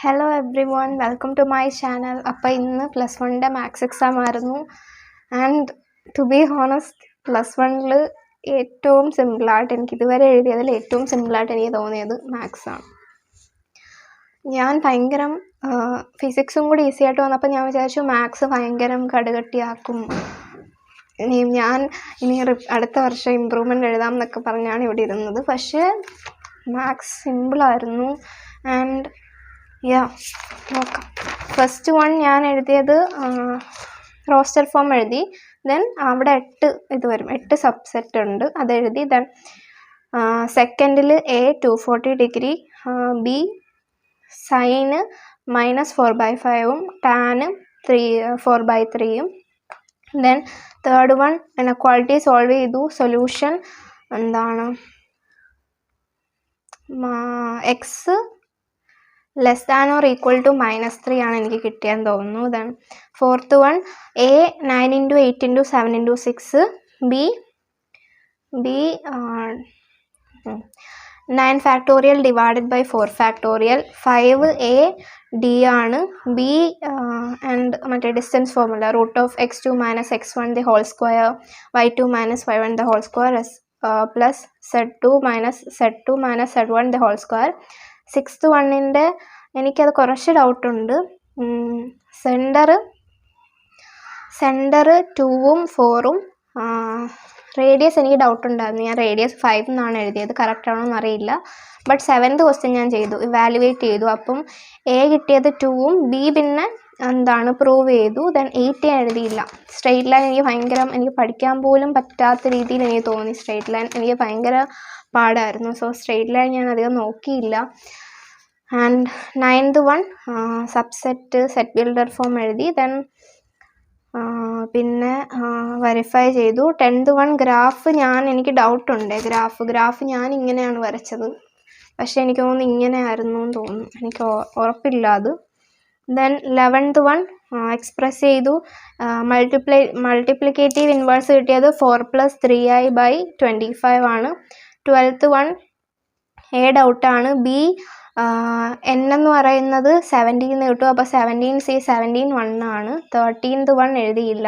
Hello everyone, welcome to my channel. അപ്പോൾ ഇന്ന് +1 maths exam ആയിരുന്നു. ആൻഡ് ടു ബി ഹോണസ്റ്റ്, +1 ഏറ്റവും സിമ്പിളായിട്ട് എനിക്ക് ഇതുവരെ എഴുതിയതിൽ ഏറ്റവും സിമ്പിളായിട്ട് എനിക്ക് തോന്നിയത് മാത്സാണ്. ഞാൻ ഭയങ്കരം ഫിസിക്സും കൂടി ഈസി ആയിട്ട് വന്നപ്പോൾ ഞാൻ വിചാരിച്ചു മാത്സ് ഭയങ്കരം കടുകട്ടിയാക്കും, ഇനി അടുത്ത വർഷം ഇമ്പ്രൂവ്മെൻ്റ് എഴുതാം എന്നൊക്കെ പറഞ്ഞാണ് ഇവിടെ ഇരുന്നത്. പക്ഷേ മാത്സ് സിമ്പിളായിരുന്നു. ആൻഡ് നോക്കാം. ഫസ്റ്റ് വൺ ഞാൻ എഴുതിയത് റോസ്റ്റർ ഫോം എഴുതി. ദെൻ അവിടെ 8 സബ്സെറ്റ് ഉണ്ട്, അതെഴുതി. ദെൻ സെക്കൻഡിൽ A 240 degree, B sine -4/5 tan 4/3. Then third one inequality solve ചെയ്തു. സൊല്യൂഷൻ എന്താണ്, x <= -3 ആണ് എനിക്ക് കിട്ടിയെന്ന് തോന്നുന്നു. Then fourth one A 9 × 8 × 7 × 6, B 9 factorial divided by 4 factorial. 5 A D ആണ്. B ആൻഡ് മറ്റേ distance formula √(x2 - x1) the whole square, y2 - y1 the whole square, plus z2 - z1 the whole square. Sixth വണ്ണിൻ്റെ എനിക്കത് കുറച്ച് ഡൗട്ടുണ്ട്. Centre 2ഉം 4ഉം, radius എനിക്ക് ഡൗട്ടുണ്ടായിരുന്നു. ഞാൻ radius 5 എന്നാണ് എഴുതിയത്, correct ആണോ എന്നറിയില്ല. ബട്ട് 7th ക്വസ്റ്റ്യൻ ഞാൻ ഇവാലുവേറ്റ് ചെയ്തു. അപ്പം A കിട്ടിയത് 2ഉം B പിന്നെ പ്രൂവ് ചെയ്തു. ദെൻ 8 ഞാൻ എഴുതിയില്ല. സ്ട്രെയിറ്റ് ലൈൻ എനിക്ക് പഠിക്കാൻ പോലും പറ്റാത്ത രീതിയിൽ എനിക്ക് തോന്നി. സ്ട്രെയിറ്റ് ലൈൻ എനിക്ക് ഭയങ്കര പാടായിരുന്നു. സോ സ്ട്രെയിറ്റ് ലൈൻ ഞാൻ അധികം നോക്കിയില്ല. And 9th one set builder form എഴുതി. ദെൻ പിന്നെ വെരിഫൈ ചെയ്തു. 10th വൺ ഗ്രാഫ് എനിക്ക് ഡൗട്ടുണ്ട്. ഗ്രാഫ് ഞാൻ ഇങ്ങനെയാണ് വരച്ചത്, പക്ഷേ എനിക്ക് തോന്നുന്നു ഇങ്ങനെയായിരുന്നു എന്ന് തോന്നുന്നു, എനിക്ക് ഉറപ്പില്ല അത്. ദെൻ 11th വൺ എക്സ്പ്രസ് ചെയ്തു. മൾട്ടിപ്ലിക്കേറ്റീവ് ഇൻവേഴ്സ് കിട്ടിയത് 4 + 3i/25 ആണ്. 12th one A ഡൗട്ടാണ്. B n എന്ന് പറയുന്നത് 17 കിട്ടും, അപ്പോൾ 17C 17 1 ആണ്. 13th വൺ എഴുതിയില്ല.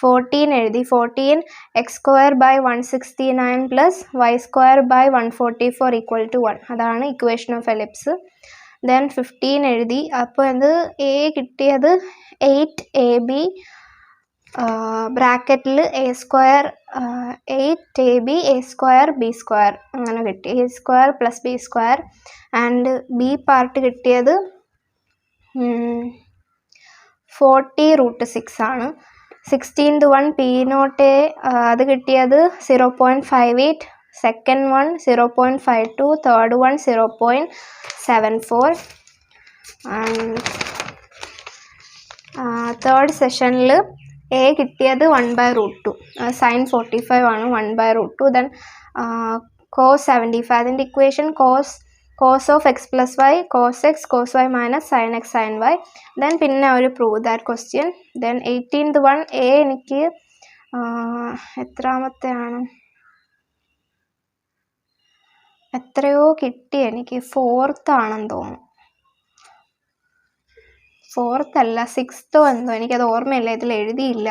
14 എഴുതി. 14 x² / 169 + y² / 144 = 1. അതാണ് ഇക്വേഷൻ ഓഫ് എലിപ്സ്. ദെൻ 15 എഴുതി. അപ്പോൾ A കിട്ടിയത് 8AB ബ്രാക്കറ്റിൽ A² 8AB A² B² അങ്ങനെ കിട്ടി. A² + B². And B part കിട്ടിയത് 40√6 ആണ്. 16th വൺ P0 അത് കിട്ടിയത് 0.58, second one 0.52, third one 0.74. And third സെഷനിൽ A കിട്ടിയത് 1/√2, സൈൻ 45 ആണ്, 1/√2. ദെൻ cos 75, അതിൻ്റെ equation cos of x + y, cos x, cos y - sin x, sin y. Then പിന്നെ ഒരു prove that question. Then 18th one A എനിക്ക് എത്രയോ കിട്ടി, എനിക്ക് 4th ആണെന്ന് തോന്നുന്നു. 4th അല്ല 6th എന്തോ, എനിക്കത് ഓർമ്മയില്ല, ഇതിൽ എഴുതിയില്ല.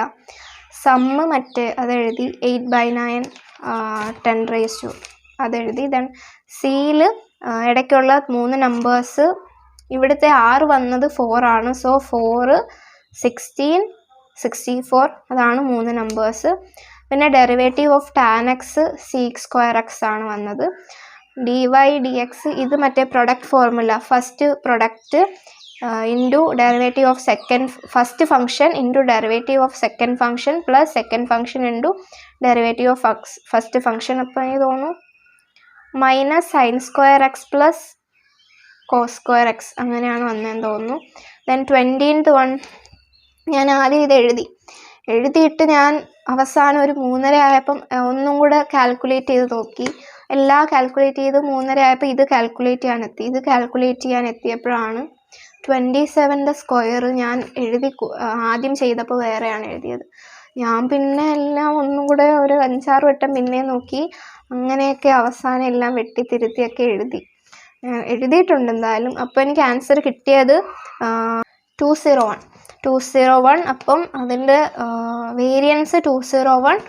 സമ്മ് അതെഴുതി. 8/9 10⁻⁴ അതെഴുതി. ദെൻ സിയിൽ ഇടയ്ക്കുള്ള 3 നമ്പേഴ്സ്, ഇവിടുത്തെ 6 വന്നത് 4 ആണ്. സോ 4, 16, 64 അതാണ് 3 നമ്പേഴ്സ്. പിന്നെ derivative of tan x sec² ആണ് വന്നത്. dy dx ഇത് product formula, first product into derivative of first function into derivative of second function plus second function into derivative of first function. അപ്പോൾ എനിക്ക് തോന്നുന്നു -sin² x + cos² x അങ്ങനെയാണ് വന്നതെന്ന് തോന്നുന്നു. Then 20th one ഞാൻ ആദ്യം ഇത് എഴുതിയിട്ട് ഞാൻ അവസാനം ഒരു 3:30 ആയപ്പം ഒന്നും കൂടെ കാൽക്കുലേറ്റ് ചെയ്ത് നോക്കി. എല്ലാം കാൽക്കുലേറ്റ് ചെയ്ത് 3:30 ആയപ്പോൾ ഇത് കാൽക്കുലേറ്റ് ചെയ്യാൻ എത്തിയപ്പോഴാണ് 27ന്റെ സ്ക്വയർ ഞാൻ ആദ്യം ചെയ്തപ്പോൾ വേറെയാണ് എഴുതിയത്. ഞാൻ പിന്നെ എല്ലാം ഒന്നും കൂടെ ഒരു 5-6 വട്ടം പിന്നെ നോക്കി, അങ്ങനെയൊക്കെ അവസാനം എല്ലാം വെട്ടിത്തിരുത്തിയൊക്കെ എഴുതി. എഴുതിയിട്ടുണ്ട് എന്തായാലും. അപ്പോൾ എനിക്ക് ആൻസർ കിട്ടിയത് 201. അപ്പം അതിൻ്റെ വേരിയൻസ് 201.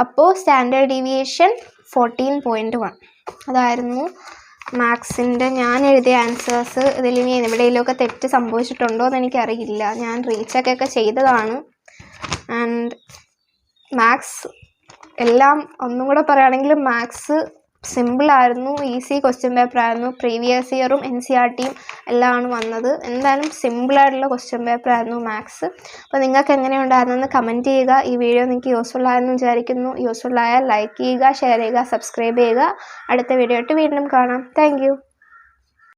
അപ്പോൾ സ്റ്റാൻഡേർഡ് ഡീവിയേഷൻ 14.1. അതായിരുന്നു മാത്സിൻ്റെ ഞാൻ എഴുതിയ ആൻസേഴ്സ്. ഇതിൽ ഇനി എവിടെയെങ്കിലുമൊക്കെ തെറ്റ് സംഭവിച്ചിട്ടുണ്ടോ എന്ന് എനിക്കറിയില്ല. ഞാൻ റീചെക്കൊക്കെ ചെയ്തതാണ്. ആൻഡ് മാത്സ് എല്ലാം ഒന്നും കൂടെ പറയുകയാണെങ്കിൽ മാത്സ് സിമ്പിളായിരുന്നു, ഈസി ക്വസ്റ്റ്യൻ പേപ്പറായിരുന്നു. പ്രീവിയസ് ഇയറും NCERTയും എല്ലാമാണ് വന്നത്. എന്തായാലും സിമ്പിളായിട്ടുള്ള ക്വസ്റ്റ്യൻ പേപ്പറായിരുന്നു മാത്സ്. അപ്പോൾ നിങ്ങൾക്ക് എങ്ങനെയുണ്ടായിരുന്നെന്ന് കമൻറ്റ് ചെയ്യുക. ഈ വീഡിയോ നിങ്ങൾക്ക് യൂസ്ഫുൾ ആയെന്ന് വിചാരിക്കുന്നു. യൂസ്ഫുൾ ആയാൽ ലൈക്ക് ചെയ്യുക, ഷെയർ ചെയ്യുക, സബ്സ്ക്രൈബ് ചെയ്യുക. അടുത്ത വീഡിയോ ആയിട്ട് വീണ്ടും കാണാം. താങ്ക്